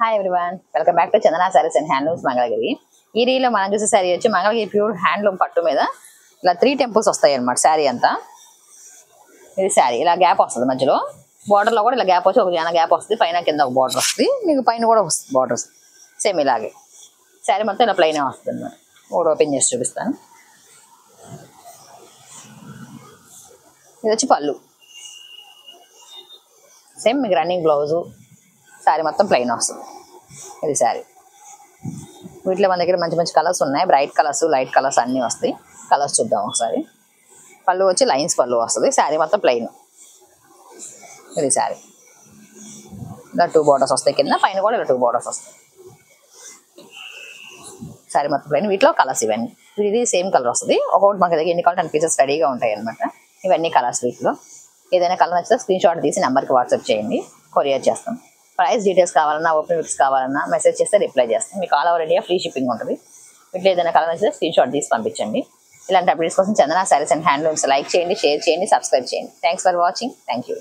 Hi everyone, welcome back to Chandana saris and handlooms Mangalagiri. ఈ రీలో మనం చూసే శారీ వచ్చి మంగళగిరి ప్యూర్ హ్యాండ్లూమ్ పట్టు మీద ఇలా 3 టెంపుల్స్ వస్తాయి అన్నమాట. శారీ అంతా ఇది శారీ ఇలా గ్యాప్ వస్తుంది, మధ్యలో బార్డర్లో కూడా ఇలా గ్యాప్ వచ్చి ఒక జాన గ్యాప్ వస్తుంది, పైన కింద ఒక బార్డర్ వస్తుంది, మీకు పైన కూడా వస్తుంది బార్డర్ సేమ్ ఇలాగే. శారీ మొత్తం ఇలా ప్లెయిన్ వస్తుంది అన్నమాట. ఒకటి ఓపెన్ చేసి చూపిస్తాను. ఇది వచ్చి పళ్ళు, సేమ్ మీకు రన్నింగ్ బ్లౌజు, శారీ మొత్తం ప్లెయిన్ వస్తుంది. ఇది శారీ. వీటిలో మన దగ్గర మంచి మంచి కలర్స్ ఉన్నాయి, బ్రైట్ కలర్స్, లైట్ కలర్స్ అన్నీ వస్తాయి. కలర్స్ చూద్దాం ఒకసారి. పళ్ళు వచ్చి లైన్స్ పళ్ళు వస్తుంది, శారీ మొత్తం ప్లెయిన్. ఇది శారీ. ఇలా 2 బార్డర్స్ వస్తాయి, కింద పైన కూడా ఇలా 2 బార్డర్స్ వస్తాయి. శారీ మొత్తం ప్లెయిన్. వీటిలో కలర్స్ ఇవన్నీ. ఇది సేమ్ కలర్ వస్తుంది. ఒక్కొక్కటి మనకి దగ్గర ఎన్ని కలర్ 10 పీసెస్ రెడీగా ఉంటాయి అనమాట. ఇవన్నీ కలర్స్. వీటిలో ఏదైనా కలర్ నచ్చితే స్క్రీన్ షాట్ తీసి నెంబర్కి వాట్సాప్ చేయండి, కొరియర్ చేస్తాం. ప్రైస్ డీటెయిల్స్ కావాలన్నా, ఓపెన్ పిక్స్ కావాలన్నా మెసేజ్ చేస్తే రిప్లై చేస్తాం. మీకు all over India free shipping ఉంటుంది. వీటిలో ఏదైనా కలర్ నచ్చితే స్క్రీన్ షాట్ తీసి పంపించండి. ఇలాంటి అప్డేట్స్ కోసం చందన సారీస్ అండ్ హ్యాండ్లూమ్స్ లైక్ చేయండి, షేర్ చేయండి, సబ్స్క్రైబ్ చేయండి. Thanks for watching. Thank you.